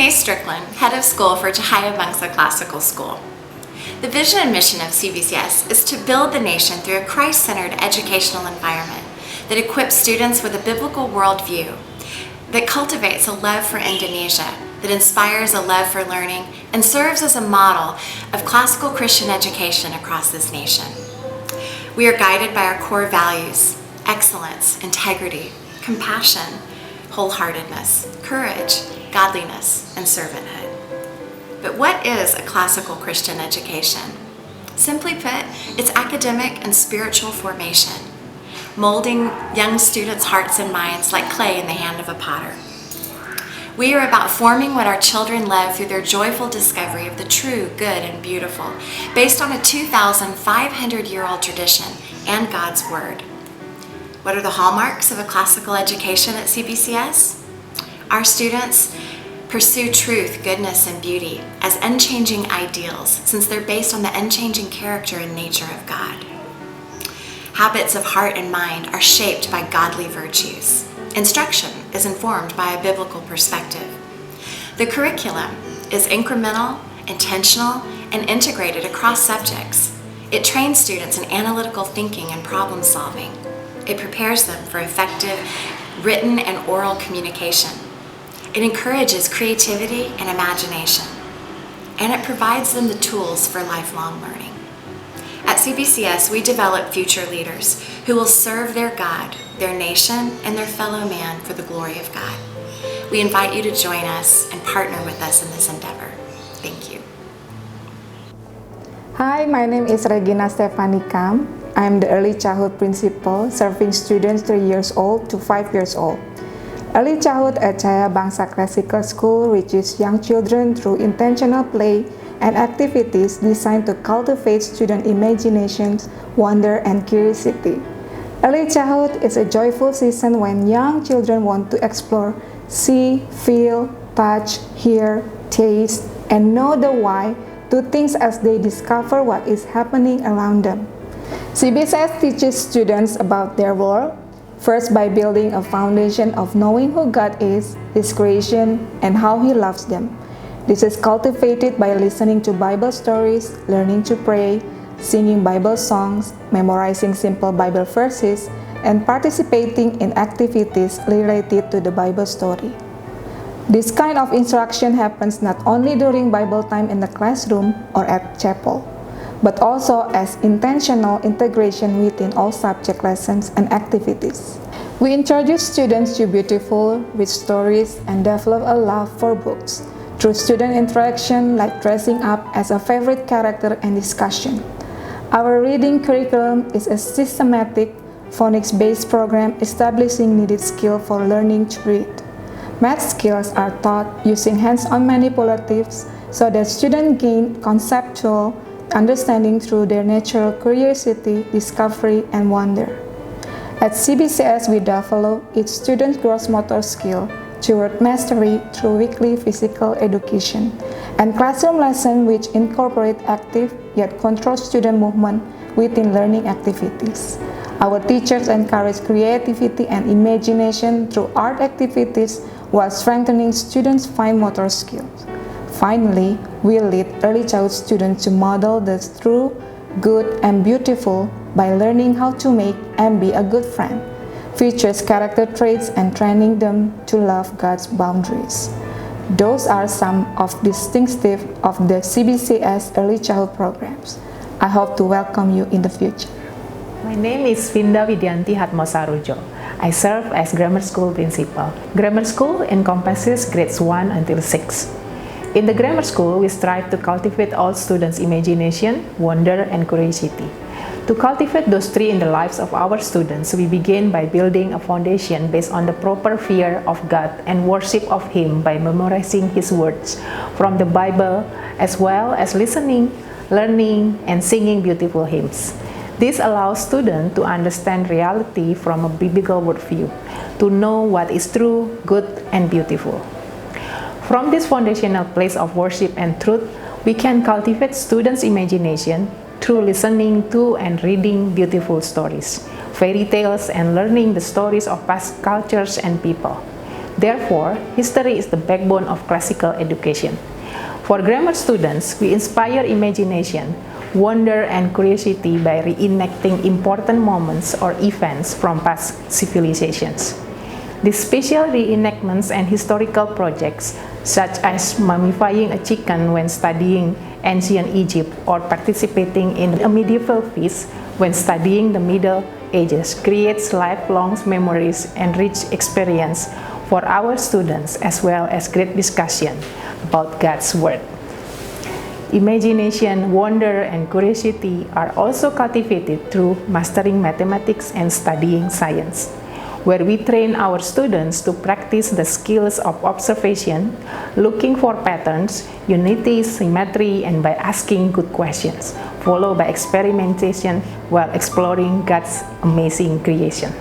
Renee Strickland, Head of School for Cahaya Bangsa Classical School. The vision and mission of CBCS is to build the nation through a Christ-centered educational environment that equips students with a biblical worldview, that cultivates a love for Indonesia, that inspires a love for learning, and serves as a model of classical Christian education across this nation. We are guided by our core values: excellence, integrity, compassion, wholeheartedness, courage, godliness, and servanthood. But what is a classical Christian education? Simply put, it's academic and spiritual formation, molding young students' hearts and minds like clay in the hand of a potter. We are about forming what our children love through their joyful discovery of the true, good, and beautiful, based on a 2,500-year-old tradition and God's Word. What are the hallmarks of a classical education at CBCS? Our students pursue truth, goodness, and beauty as unchanging ideals, since they're based on the unchanging character and nature of God. Habits of heart and mind are shaped by godly virtues. Instruction is informed by a biblical perspective. The curriculum is incremental, intentional, and integrated across subjects. It trains students in analytical thinking and problem solving. It prepares them for effective written and oral communication. It encourages creativity and imagination. And it provides them the tools for lifelong learning. At CBCS, we develop future leaders who will serve their God, their nation, and their fellow man for the glory of God. We invite you to join us and partner with us in this endeavor. Thank you. Hi, my name is Regina Stefani Kam. I am the Early Childhood Principal, serving students 3 years old to 5 years old. Early Childhood at Cahaya Bangsa Classical School reaches young children through intentional play and activities designed to cultivate student imaginations, wonder, and curiosity. Early childhood is a joyful season when young children want to explore, see, feel, touch, hear, taste, and know the why to things as they discover what is happening around them. CBCS teaches students about their world, first by building a foundation of knowing who God is, His creation, and how He loves them. This is cultivated by listening to Bible stories, learning to pray, singing Bible songs, memorizing simple Bible verses, and participating in activities related to the Bible story. This kind of instruction happens not only during Bible time in the classroom or at chapel, but also as intentional integration within all subject lessons and activities. We introduce students to beautiful, rich stories and develop a love for books through student interaction like dressing up as a favorite character and discussion. Our reading curriculum is a systematic, phonics-based program establishing needed skill for learning to read. Math skills are taught using hands-on manipulatives so that students gain conceptual understanding through their natural curiosity, discovery, and wonder. At CBCS, we develop each student's gross motor skill toward mastery through weekly physical education and classroom lessons which incorporate active yet controlled student movement within learning activities. Our teachers encourage creativity and imagination through art activities while strengthening students' fine motor skills. Finally, we lead early childhood students to model the true, good, and beautiful by learning how to make and be a good friend, features character traits, and training them to love God's boundaries. Those are some of distinctive of the CBCS early childhood programs. I hope to welcome you in the future. My name is Vinda Widianti Hatmosarujo. I serve as grammar school principal. Grammar school encompasses grades 1 until 6. In the grammar school, we strive to cultivate all students' imagination, wonder, and curiosity. To cultivate those three in the lives of our students, we begin by building a foundation based on the proper fear of God and worship of Him by memorizing His words from the Bible, as well as listening, learning, and singing beautiful hymns. This allows students to understand reality from a biblical worldview, to know what is true, good, and beautiful. From this foundational place of worship and truth, we can cultivate students' imagination through listening to and reading beautiful stories, fairy tales, and learning the stories of past cultures and people. Therefore, history is the backbone of classical education. For grammar students, we inspire imagination, wonder, and curiosity by reenacting important moments or events from past civilizations. These special reenactments and historical projects, such as mummifying a chicken when studying ancient Egypt or participating in a medieval feast when studying the Middle Ages, creates lifelong memories and rich experience for our students, as well as great discussion about God's Word. Imagination, wonder, and curiosity are also cultivated through mastering mathematics and studying science, where we train our students to practice the skills of observation, looking for patterns, unity, symmetry, and by asking good questions, followed by experimentation while exploring God's amazing creation.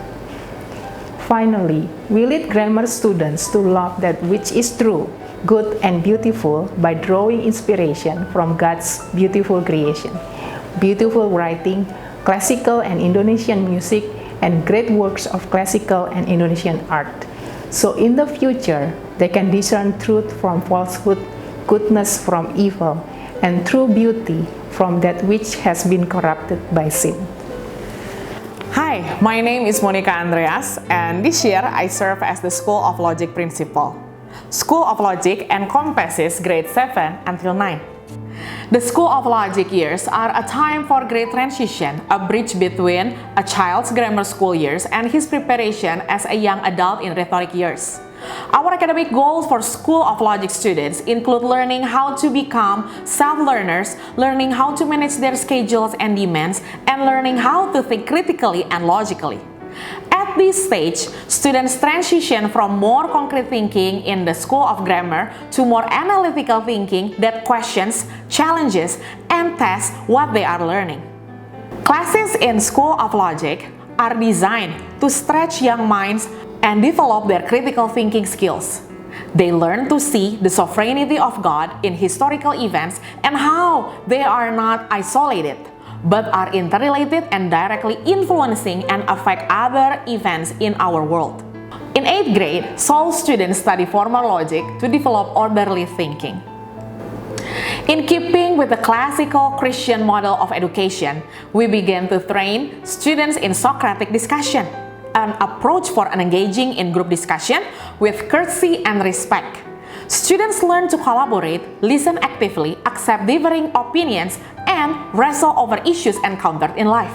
Finally, we lead grammar students to love that which is true, good, and beautiful by drawing inspiration from God's beautiful creation, beautiful writing, classical and Indonesian music, and great works of classical and Indonesian art. So in the future, they can discern truth from falsehood, goodness from evil, and true beauty from that which has been corrupted by sin. Hi, my name is Monica Andreas, and this year I serve as the School of Logic Principal. School of Logic encompasses grade 7 until 9. The School of Logic years are a time for great transition, a bridge between a child's grammar school years and his preparation as a young adult in rhetoric years. Our academic goals for School of Logic students include learning how to become self-learners, learning how to manage their schedules and demands, and learning how to think critically and logically. At this stage, students transition from more concrete thinking in the School of Grammar to more analytical thinking that questions, challenges, and tests what they are learning. Classes in School of Logic are designed to stretch young minds and develop their critical thinking skills. They learn to see the sovereignty of God in historical events and how they are not isolated, but are interrelated and directly influencing and affect other events in our world. In 8th grade, Seoul students study formal logic to develop orderly thinking. In keeping with the classical Christian model of education, we began to train students in Socratic discussion, an approach for engaging in group discussion with courtesy and respect. Students learn to collaborate, listen actively, accept differing opinions, and wrestle over issues encountered in life.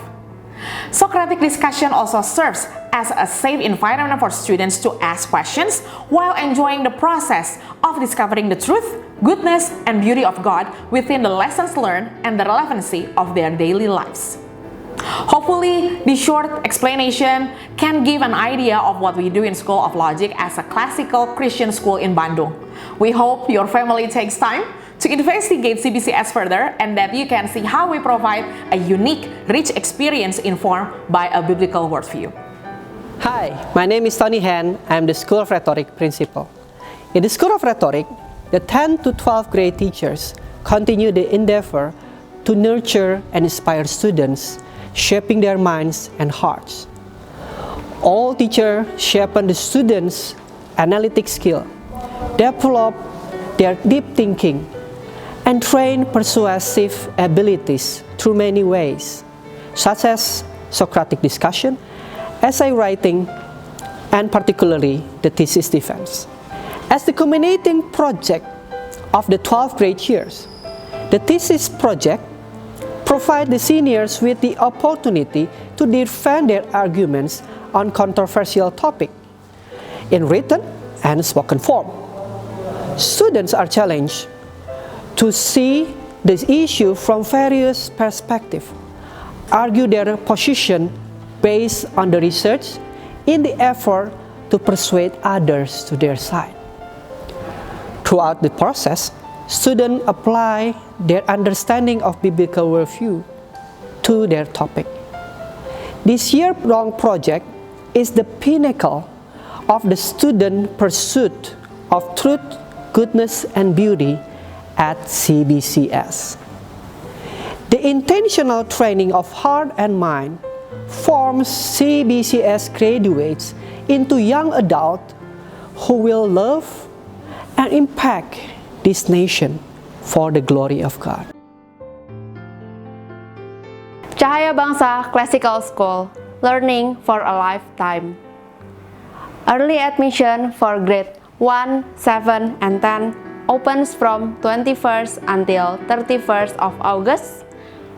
Socratic discussion also serves as a safe environment for students to ask questions while enjoying the process of discovering the truth, goodness, and beauty of God within the lessons learned and the relevancy of their daily lives. Hopefully, this short explanation can give an idea of what we do in School of Logic as a classical Christian school in Bandung. We hope your family takes time to investigate CBCS further and that you can see how we provide a unique, rich experience informed by a biblical worldview. Hi, my name is Tony Han. I'm the School of Rhetoric Principal. In the School of Rhetoric, the 10th to 12th grade teachers continue the endeavor to nurture and inspire students, shaping their minds and hearts. All teachers sharpen the students' analytic skill, develop their deep thinking, and train persuasive abilities through many ways, such as Socratic discussion, essay writing, and particularly the thesis defense. As the culminating project of the 12th grade years, the thesis project provides the seniors with the opportunity to defend their arguments on controversial topics in written and spoken form. Students are challenged to see this issue from various perspectives, argue their position based on the research in the effort to persuade others to their side. Throughout the process, students apply their understanding of biblical worldview to their topic. This year-long project is the pinnacle of the student pursuit of truth, goodness, and beauty at CBCS. The intentional training of heart and mind forms CBCS graduates into young adults who will love and impact this nation for the glory of God. Cahaya Bangsa Classical School, learning for a lifetime. Early admission for grade 1, 7, and 10 opens from 21st until 31st of August.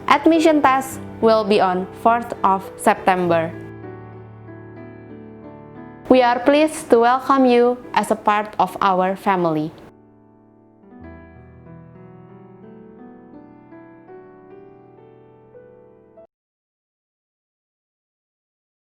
Admission test will be on 4th of September. We are pleased to welcome you as a part of our family.